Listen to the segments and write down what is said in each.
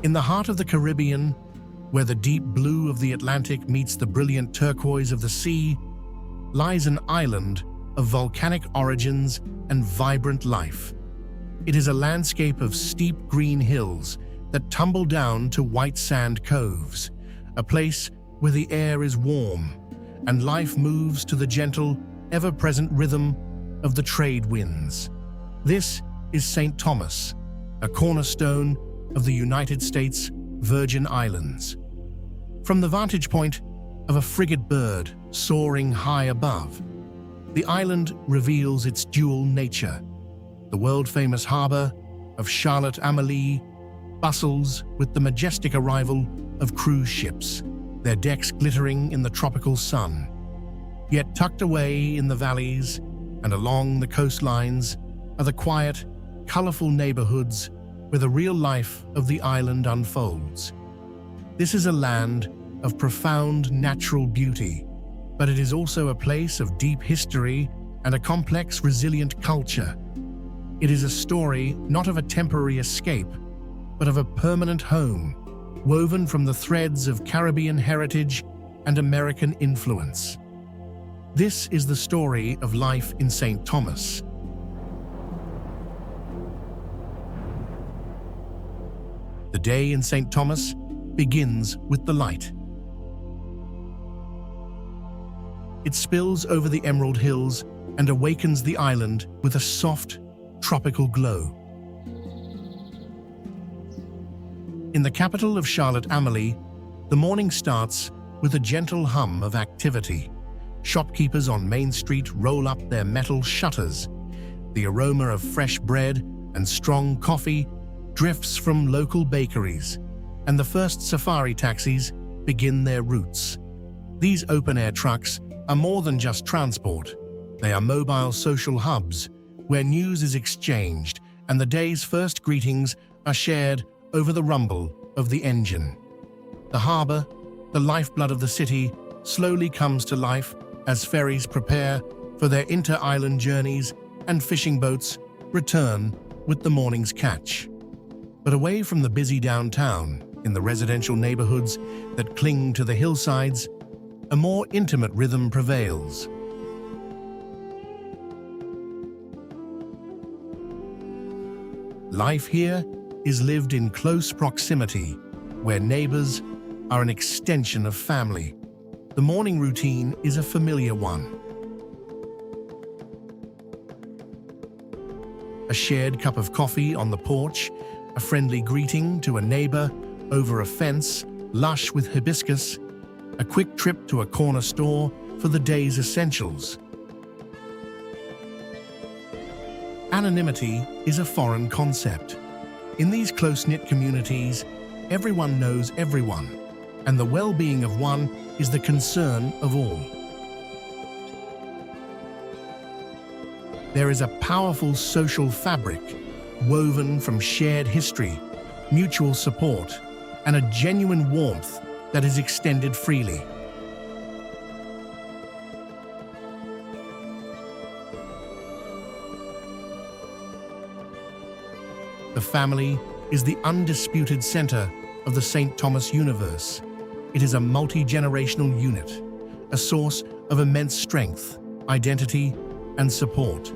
In the heart of the Caribbean, where the deep blue of the Atlantic meets the brilliant turquoise of the sea, lies an island of volcanic origins and vibrant life. It is a landscape of steep green hills that tumble down to white sand coves, a place where the air is warm and life moves to the gentle, ever-present rhythm of the trade winds. This is St. Thomas, a cornerstone of the United States Virgin Islands. From the vantage point of a frigate bird soaring high above, the island reveals its dual nature. The world-famous harbor of Charlotte-Amalie bustles with the majestic arrival of cruise ships, their decks glittering in the tropical sun. Yet tucked away in the valleys and along the coastlines are the quiet, colorful neighborhoods where the real life of the island unfolds. This is a land of profound natural beauty, but it is also a place of deep history and a complex, resilient culture. It is a story not of a temporary escape, but of a permanent home, woven from the threads of Caribbean heritage and American influence. This is the story of life in St. Thomas. The day in St. Thomas begins with the light. It spills over the Emerald Hills and awakens the island with a soft, tropical glow. In the capital of Charlotte-Amalie, the morning starts with a gentle hum of activity. Shopkeepers on Main Street roll up their metal shutters. The aroma of fresh bread and strong coffee drifts from local bakeries, and the first safari taxis begin their routes. These open-air trucks are more than just transport. They are mobile social hubs where news is exchanged and the day's first greetings are shared over the rumble of the engine. The harbor, the lifeblood of the city, slowly comes to life as ferries prepare for their inter-island journeys and fishing boats return with the morning's catch. But away from the busy downtown, in the residential neighborhoods that cling to the hillsides, a more intimate rhythm prevails. Life here is lived in close proximity, where neighbors are an extension of family. The morning routine is a familiar one. A shared cup of coffee on the porch, a friendly greeting to a neighbor over a fence lush with hibiscus, a quick trip to a corner store for the day's essentials. Anonymity is a foreign concept. In these close-knit communities, everyone knows everyone, and the well-being of one is the concern of all. There is a powerful social fabric woven from shared history, mutual support, and a genuine warmth that is extended freely. The family is the undisputed center of the St. Thomas universe. It is a multi-generational unit, a source of immense strength, identity, and support.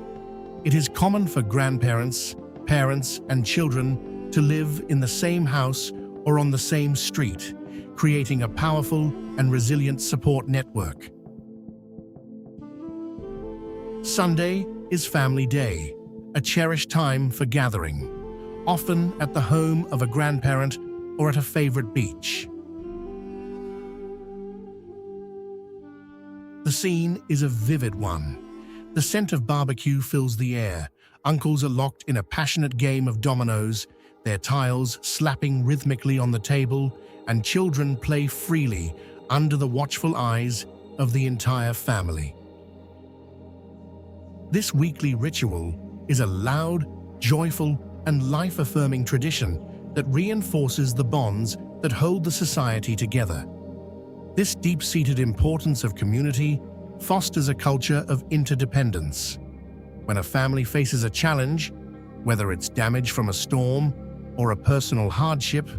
It is common for grandparents, parents, and children to live in the same house or on the same street, creating a powerful and resilient support network. Sunday is Family Day, a cherished time for gathering, often at the home of a grandparent or at a favorite beach. The scene is a vivid one. The scent of barbecue fills the air. Uncles are locked in a passionate game of dominoes, their tiles slapping rhythmically on the table, and children play freely under the watchful eyes of the entire family. This weekly ritual is a loud, joyful, and life-affirming tradition that reinforces the bonds that hold the society together. This deep-seated importance of community fosters a culture of interdependence. When a family faces a challenge, whether it's damage from a storm or a personal hardship,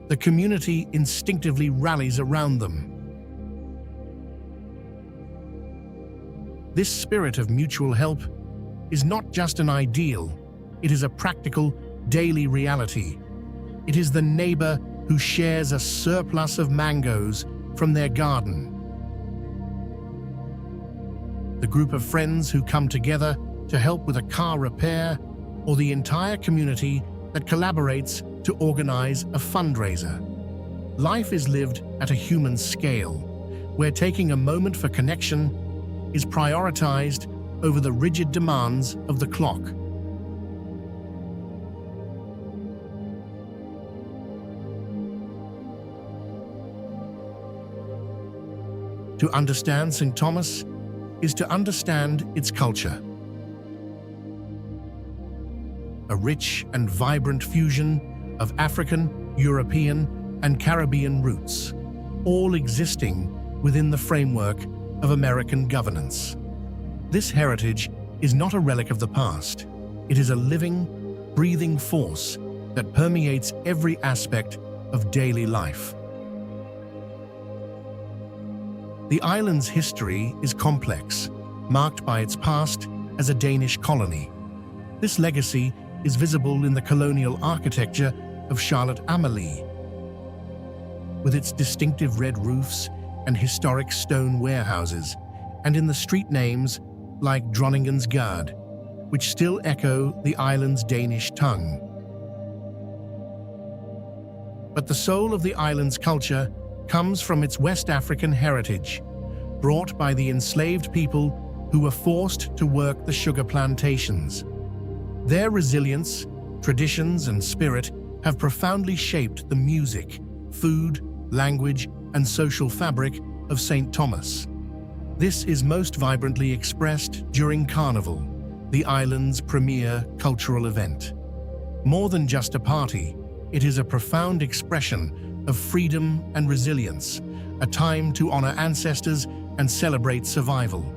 the community instinctively rallies around them. This spirit of mutual help is not just an ideal, it is a practical, daily reality. It is the neighbor who shares a surplus of mangoes from their garden. The group of friends who come together to help with a car repair, or the entire community that collaborates to organize a fundraiser. Life is lived at a human scale, where taking a moment for connection is prioritized over the rigid demands of the clock. To understand St. Thomas is to understand its culture. A rich and vibrant fusion of African, European, and Caribbean roots, all existing within the framework of American governance. This heritage is not a relic of the past. It is a living, breathing force that permeates every aspect of daily life. The island's history is complex, marked by its past as a Danish colony. This legacy is visible in the colonial architecture of Charlotte Amalie, with its distinctive red roofs and historic stone warehouses, and in the street names like Dronningens Gade, which still echo the island's Danish tongue. But the soul of the island's culture comes from its West African heritage, brought by the enslaved people who were forced to work the sugar plantations. Their resilience, traditions, and spirit have profoundly shaped the music, food, language, and social fabric of St. Thomas. This is most vibrantly expressed during Carnival, the island's premier cultural event. More than just a party, it is a profound expression of freedom and resilience, a time to honor ancestors and celebrate survival.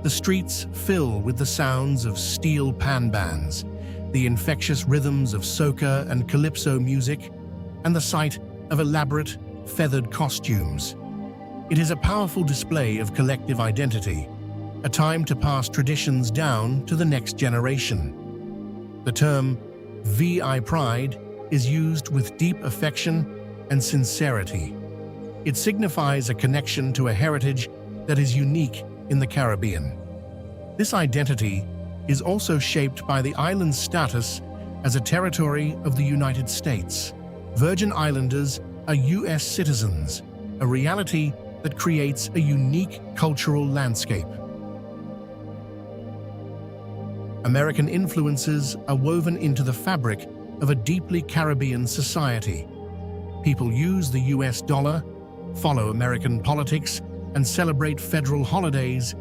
The streets fill with the sounds of steel pan bands, the infectious rhythms of soca and calypso music, and the sight of elaborate, feathered costumes. It is a powerful display of collective identity, a time to pass traditions down to the next generation. The term VI Pride is used with deep affection and sincerity. It signifies a connection to a heritage that is unique in the Caribbean. This identity is also shaped by the island's status as a territory of the United States. Virgin Islanders are U.S. citizens, a reality that creates a unique cultural landscape. American influences are woven into the fabric of a deeply Caribbean society. People use the U.S. dollar, follow American politics, and celebrate federal holidays,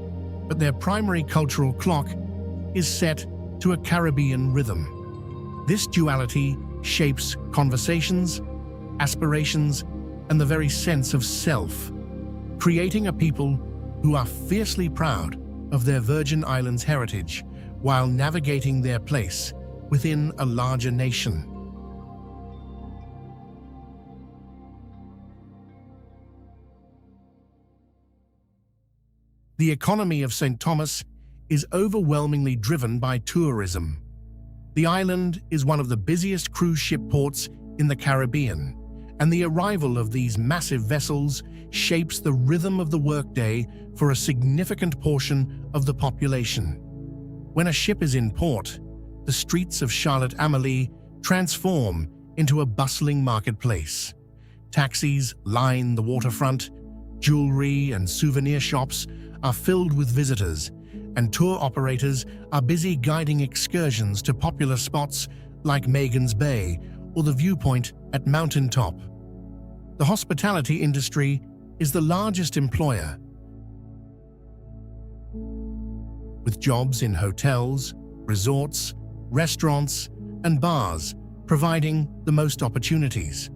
but their primary cultural clock is set to a Caribbean rhythm. This duality shapes conversations, aspirations, and the very sense of self, creating a people who are fiercely proud of their Virgin Islands heritage while navigating their place within a larger nation. The economy of St. Thomas is overwhelmingly driven by tourism. The island is one of the busiest cruise ship ports in the Caribbean, and the arrival of these massive vessels shapes the rhythm of the workday for a significant portion of the population. When a ship is in port, the streets of Charlotte Amalie transform into a bustling marketplace. Taxis line the waterfront, jewelry and souvenir shops are filled with visitors, and tour operators are busy guiding excursions to popular spots like Megan's Bay or the viewpoint at Mountaintop. The hospitality industry is the largest employer, with jobs in hotels, resorts, restaurants, and bars providing the most opportunities.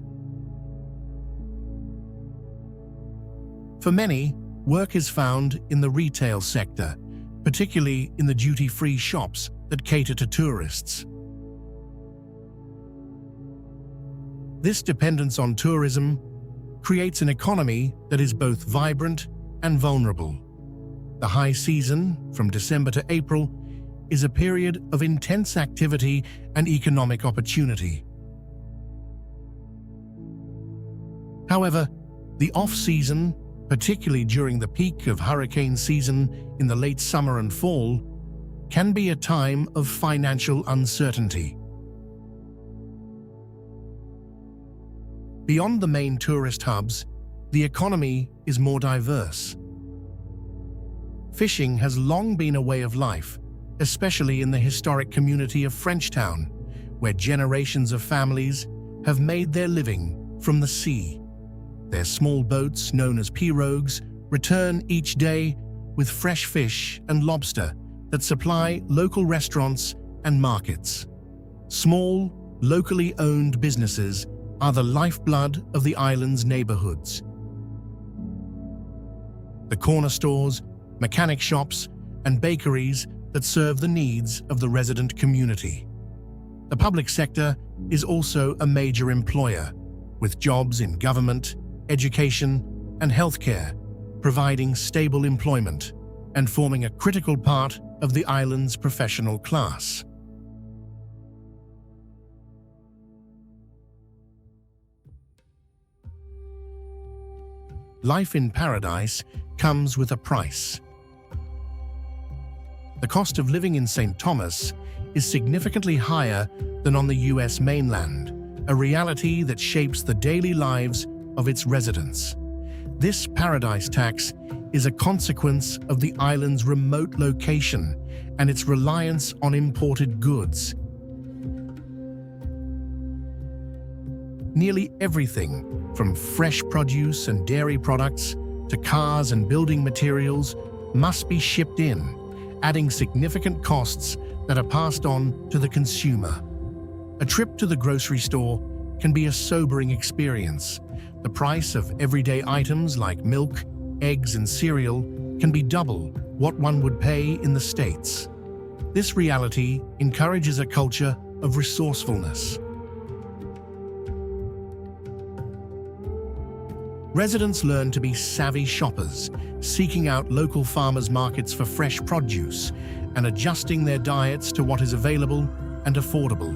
For many, work is found in the retail sector, particularly in the duty-free shops that cater to tourists. This dependence on tourism creates an economy that is both vibrant and vulnerable. The high season, from December to April, is a period of intense activity and economic opportunity. However, the off-season, particularly during the peak of hurricane season in the late summer and fall, can be a time of financial uncertainty. Beyond the main tourist hubs, the economy is more diverse. Fishing has long been a way of life, especially in the historic community of Frenchtown, where generations of families have made their living from the sea. Their small boats, known as pirogues, return each day with fresh fish and lobster that supply local restaurants and markets. Small, locally owned businesses are the lifeblood of the island's neighborhoods. The corner stores, mechanic shops, and bakeries that serve the needs of the resident community. The public sector is also a major employer, with jobs in government, education, and healthcare, providing stable employment and forming a critical part of the island's professional class. Life in paradise comes with a price. The cost of living in St. Thomas is significantly higher than on the US mainland, a reality that shapes the daily lives of its residents. This paradise tax is a consequence of the island's remote location and its reliance on imported goods. Nearly everything, from fresh produce and dairy products to cars and building materials, must be shipped in, adding significant costs that are passed on to the consumer. A trip to the grocery store can be a sobering experience. The price of everyday items like milk, eggs, and cereal can be double what one would pay in the States. This reality encourages a culture of resourcefulness. Residents learn to be savvy shoppers, seeking out local farmers' markets for fresh produce and adjusting their diets to what is available and affordable.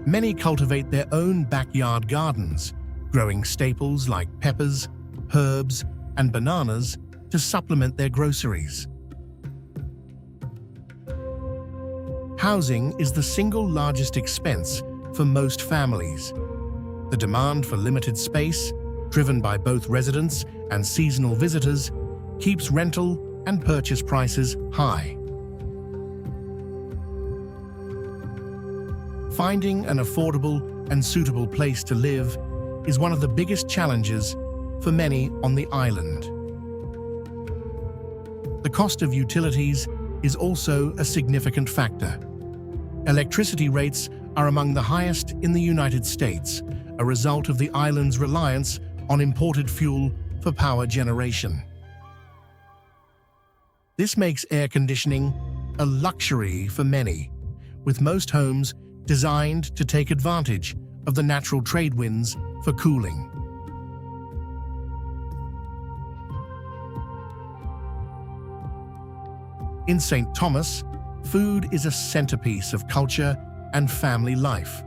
Many cultivate their own backyard gardens, growing staples like peppers, herbs, and bananas to supplement their groceries. Housing is the single largest expense for most families. The demand for limited space, driven by both residents and seasonal visitors, keeps rental and purchase prices high. Finding an affordable and suitable place to live is one of the biggest challenges for many on the island. The cost of utilities is also a significant factor. Electricity rates are among the highest in the United States, a result of the island's reliance on imported fuel for power generation. This makes air conditioning a luxury for many, with most homes designed to take advantage of the natural trade winds for cooling. In St. Thomas, food is a centerpiece of culture and family life.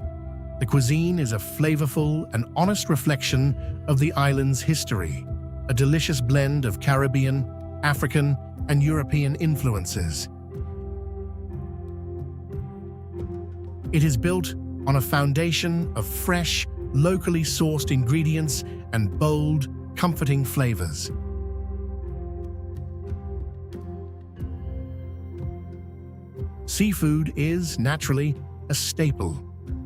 The cuisine is a flavorful and honest reflection of the island's history, a delicious blend of Caribbean, African, and European influences. It is built on a foundation of fresh, locally sourced ingredients and bold, comforting flavors. Seafood is, naturally, a staple.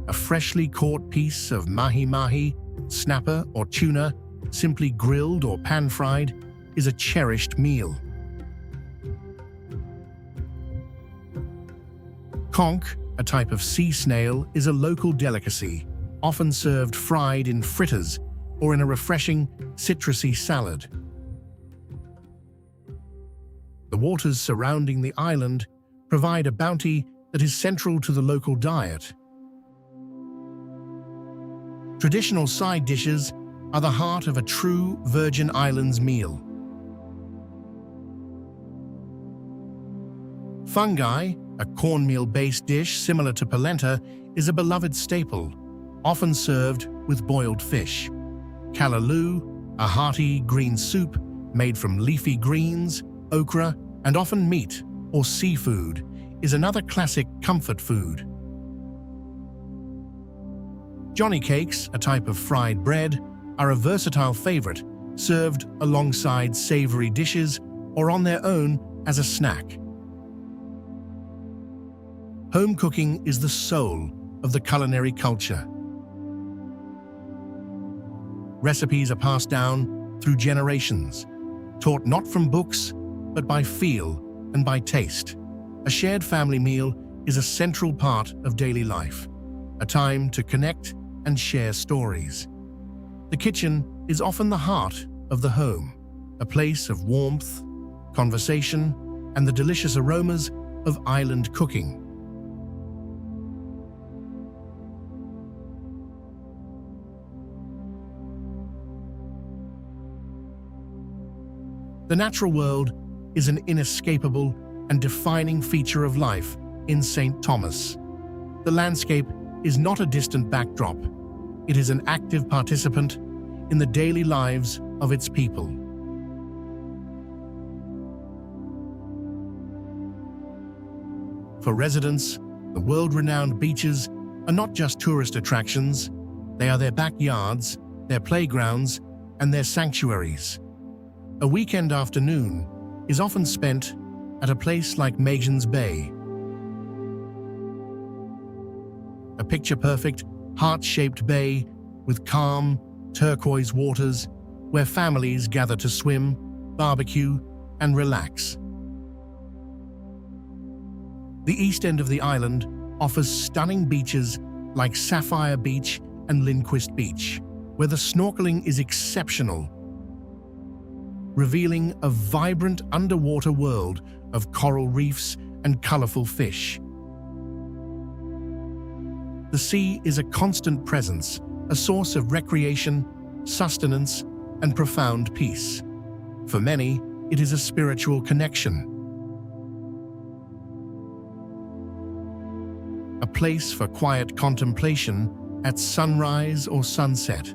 A freshly caught piece of mahi-mahi, snapper, or tuna, simply grilled or pan-fried, is a cherished meal. Conch, a type of sea snail, is a local delicacy, often served fried in fritters or in a refreshing, citrusy salad. The waters surrounding the island provide a bounty that is central to the local diet. Traditional side dishes are the heart of a true Virgin Islands meal. Fungi, a cornmeal-based dish similar to polenta, is a beloved staple, often served with boiled fish. Callaloo, a hearty green soup made from leafy greens, okra, and often meat or seafood, is another classic comfort food. Johnny cakes, a type of fried bread, are a versatile favorite, served alongside savory dishes or on their own as a snack. Home cooking is the soul of the culinary culture. Recipes are passed down through generations, taught not from books, but by feel and by taste. A shared family meal is a central part of daily life, a time to connect and share stories. The kitchen is often the heart of the home, a place of warmth, conversation, and the delicious aromas of island cooking. The natural world is an inescapable and defining feature of life in St. Thomas. The landscape is not a distant backdrop. It is an active participant in the daily lives of its people. For residents, the world-renowned beaches are not just tourist attractions. They are their backyards, their playgrounds, and their sanctuaries. A weekend afternoon is often spent at a place like Magens Bay, a picture-perfect, heart-shaped bay with calm, turquoise waters where families gather to swim, barbecue, and relax. The east end of the island offers stunning beaches like Sapphire Beach and Lindquist Beach, where the snorkeling is exceptional, revealing a vibrant underwater world of coral reefs and colorful fish. The sea is a constant presence, a source of recreation, sustenance, and profound peace. For many, it is a spiritual connection, a place for quiet contemplation at sunrise or sunset.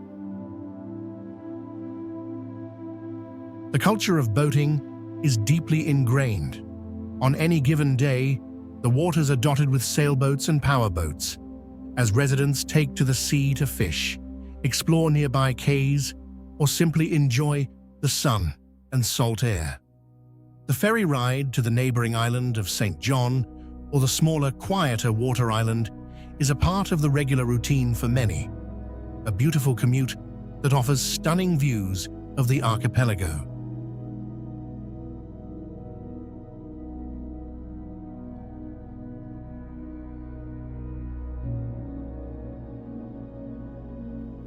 The culture of boating is deeply ingrained. On any given day, the waters are dotted with sailboats and powerboats, as residents take to the sea to fish, explore nearby cays, or simply enjoy the sun and salt air. The ferry ride to the neighboring island of St. John, or the smaller, quieter water island, is a part of the regular routine for many, a beautiful commute that offers stunning views of the archipelago.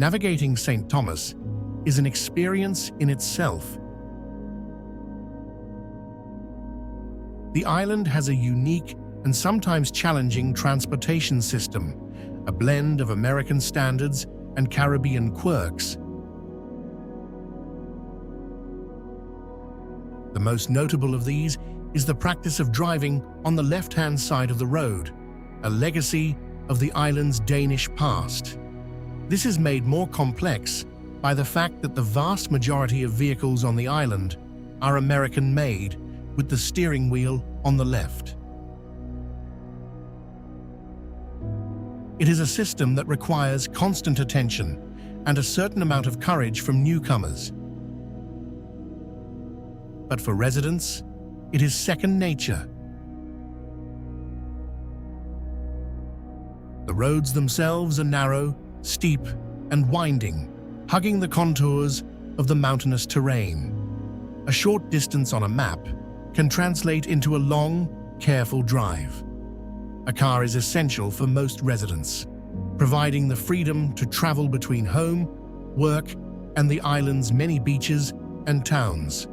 Navigating St. Thomas is an experience in itself. The island has a unique and sometimes challenging transportation system, a blend of American standards and Caribbean quirks. The most notable of these is the practice of driving on the left-hand side of the road, a legacy of the island's Danish past. This is made more complex by the fact that the vast majority of vehicles on the island are American-made, with the steering wheel on the left. It is a system that requires constant attention and a certain amount of courage from newcomers. But for residents, it is second nature. The roads themselves are narrow, steep, and winding, hugging the contours of the mountainous terrain. A short distance on a map can translate into a long, careful drive. A car is essential for most residents, providing the freedom to travel between home, work, and the island's many beaches and towns.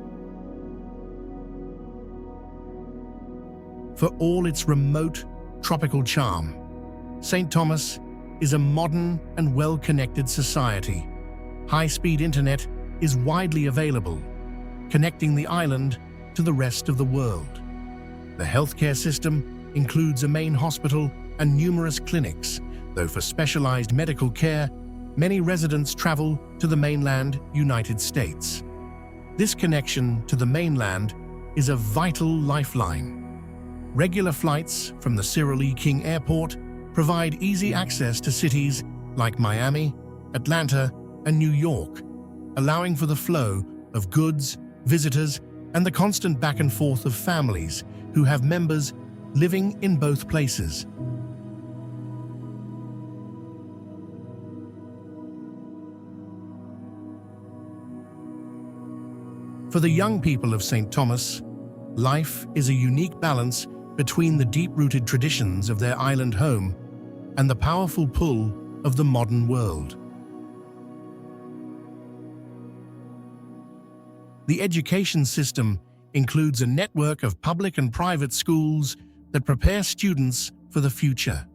For all its remote, tropical charm, St. Thomas is a modern and well-connected society. High-speed internet is widely available, connecting the island to the rest of the world. The healthcare system includes a main hospital and numerous clinics, though for specialized medical care, many residents travel to the mainland United States. This connection to the mainland is a vital lifeline. Regular flights from the Cyril E. King Airport provide easy access to cities like Miami, Atlanta, and New York, allowing for the flow of goods, visitors, and the constant back and forth of families who have members living in both places. For the young people of St. Thomas, life is a unique balance between the deep-rooted traditions of their island home and the powerful pull of the modern world. The education system includes a network of public and private schools that prepare students for the future.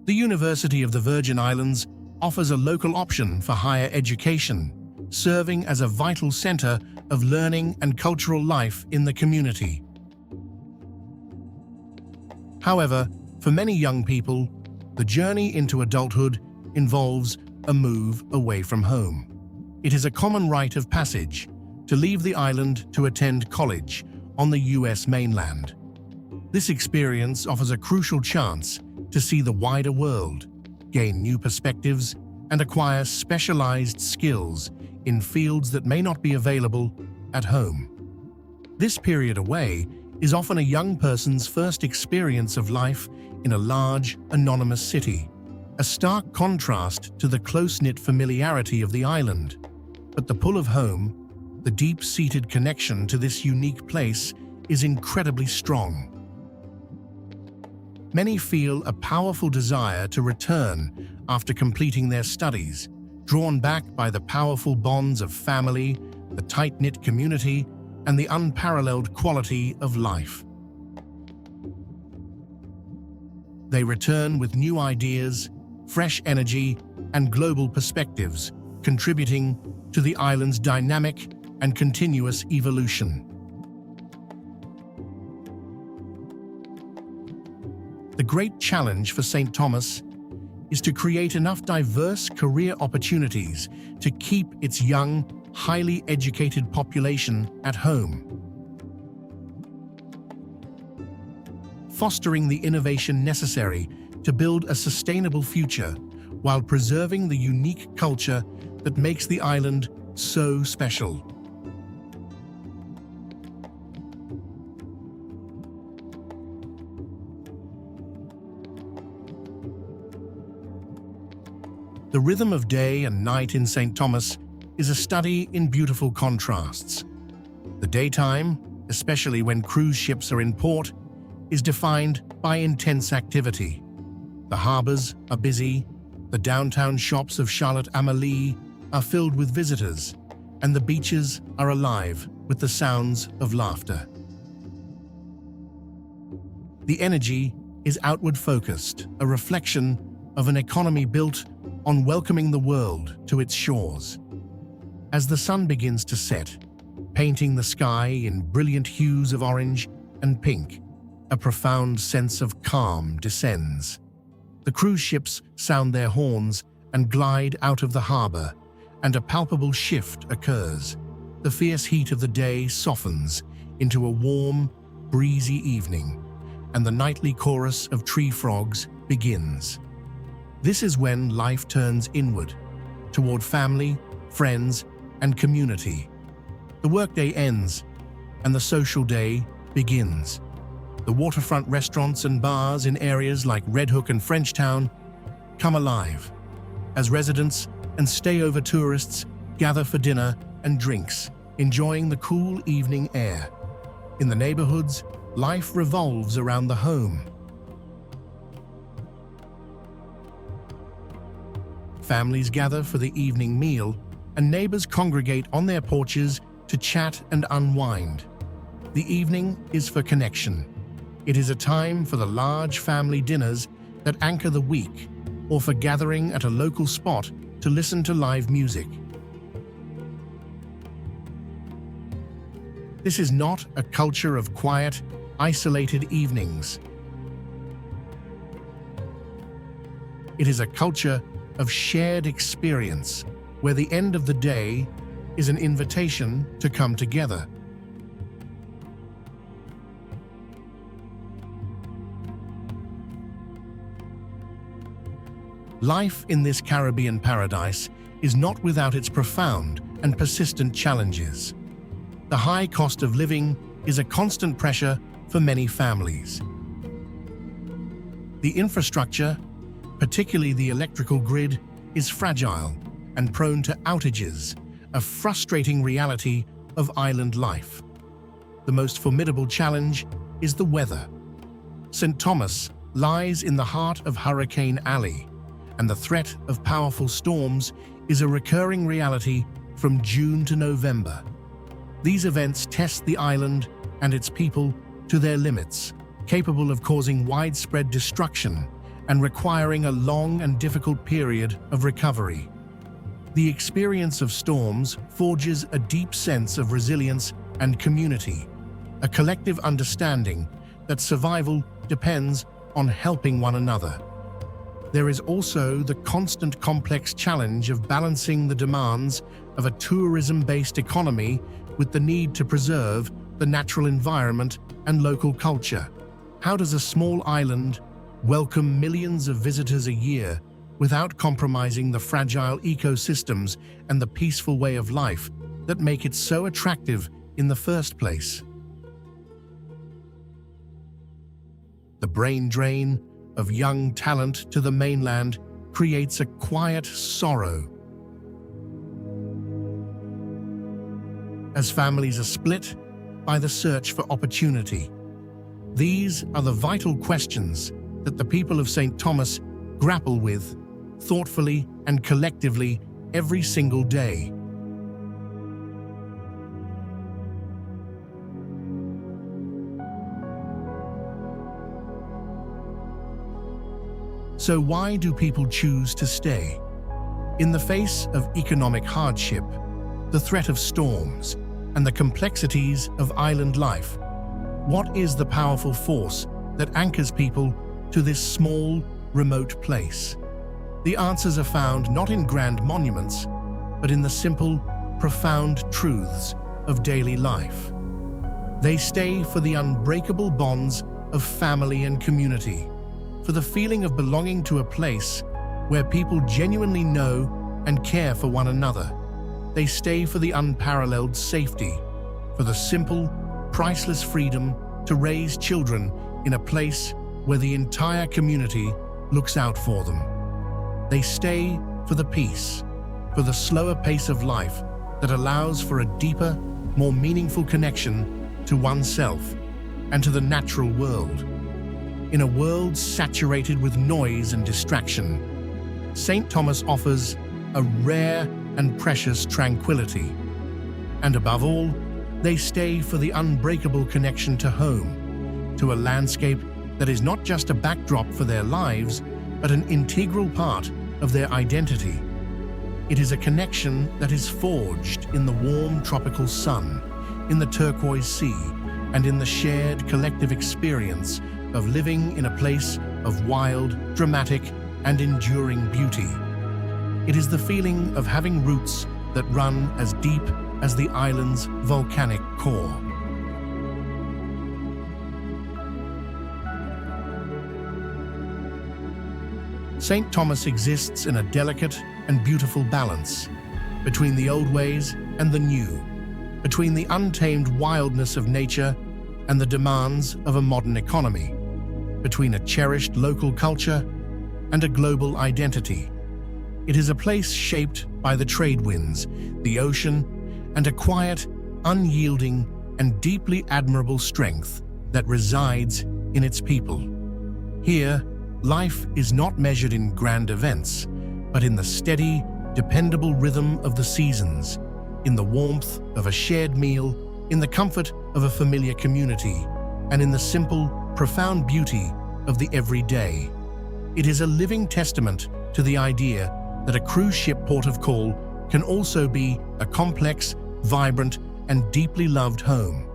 The University of the Virgin Islands offers a local option for higher education, serving as a vital center of learning and cultural life in the community. However, for many young people, the journey into adulthood involves a move away from home. It is a common rite of passage to leave the island to attend college on the US mainland. This experience offers a crucial chance to see the wider world, gain new perspectives, and acquire specialized skills in fields that may not be available at home. This period away is often a young person's first experience of life in a large, anonymous city, a stark contrast to the close-knit familiarity of the island. But the pull of home, the deep-seated connection to this unique place, is incredibly strong. Many feel a powerful desire to return after completing their studies, drawn back by the powerful bonds of family, the tight-knit community, and the unparalleled quality of life. They return with new ideas, fresh energy, and global perspectives, contributing to the island's dynamic and continuous evolution. The great challenge for St. Thomas is to create enough diverse career opportunities to keep its young, highly educated population at home. Fostering the innovation necessary to build a sustainable future while preserving the unique culture that makes the island so special. The rhythm of day and night in St. Thomas is a study in beautiful contrasts. The daytime, especially when cruise ships are in port, is defined by intense activity. The harbors are busy, the downtown shops of Charlotte-Amalie are filled with visitors, and the beaches are alive with the sounds of laughter. The energy is outward-focused, a reflection of an economy built on welcoming the world to its shores. As the sun begins to set, painting the sky in brilliant hues of orange and pink, a profound sense of calm descends. The cruise ships sound their horns and glide out of the harbor, and a palpable shift occurs. The fierce heat of the day softens into a warm, breezy evening, and the nightly chorus of tree frogs begins. This is when life turns inward, toward family, friends, and community. The workday ends, and the social day begins. The waterfront restaurants and bars in areas like Red Hook and Frenchtown come alive, as residents and stay-over tourists gather for dinner and drinks, enjoying the cool evening air. In the neighborhoods, life revolves around the home. Families gather for the evening meal, and neighbors congregate on their porches to chat and unwind. The evening is for connection. It is a time for the large family dinners that anchor the week, or for gathering at a local spot to listen to live music. This is not a culture of quiet, isolated evenings. It is a culture of shared experience, where the end of the day is an invitation to come together. Life in this Caribbean paradise is not without its profound and persistent challenges. The high cost of living is a constant pressure for many families. The infrastructure, particularly the electrical grid, is fragile and prone to outages, a frustrating reality of island life. The most formidable challenge is the weather. St. Thomas lies in the heart of Hurricane Alley, and the threat of powerful storms is a recurring reality from June to November. These events test the island and its people to their limits, capable of causing widespread destruction and requiring a long and difficult period of recovery. The experience of storms forges a deep sense of resilience and community, a collective understanding that survival depends on helping one another. There is also the constant complex challenge of balancing the demands of a tourism-based economy with the need to preserve the natural environment and local culture. How does a small island welcome millions of visitors a year without compromising the fragile ecosystems and the peaceful way of life that make it so attractive in the first place? The brain drain of young talent to the mainland creates a quiet sorrow. As families are split by the search for opportunity. These are the vital questions that the people of St. Thomas grapple with thoughtfully and collectively every single day. So why do people choose to stay? In the face of economic hardship, the threat of storms, and the complexities of island life, what is the powerful force that anchors people to this small, remote place? The answers are found not in grand monuments, but in the simple, profound truths of daily life. They stay for the unbreakable bonds of family and community, for the feeling of belonging to a place where people genuinely know and care for one another. They stay for the unparalleled safety, for the simple, priceless freedom to raise children in a place where the entire community looks out for them. They stay for the peace, for the slower pace of life that allows for a deeper, more meaningful connection to oneself and to the natural world. In a world saturated with noise and distraction, St. Thomas offers a rare and precious tranquility. And above all, they stay for the unbreakable connection to home, to a landscape that is not just a backdrop for their lives, but an integral part of their identity. It is a connection that is forged in the warm tropical sun, in the turquoise sea, and in the shared collective experience of living in a place of wild, dramatic, and enduring beauty. It is the feeling of having roots that run as deep as the island's volcanic core. St. Thomas exists in a delicate and beautiful balance between the old ways and the new, between the untamed wildness of nature and the demands of a modern economy, between a cherished local culture and a global identity. It is a place shaped by the trade winds, the ocean, and a quiet, unyielding, and deeply admirable strength that resides in its people. Here, life is not measured in grand events, but in the steady, dependable rhythm of the seasons, in the warmth of a shared meal, in the comfort of a familiar community, and in the simple, profound beauty of the everyday. It is a living testament to the idea that a cruise ship port of call can also be a complex, vibrant, and deeply loved home.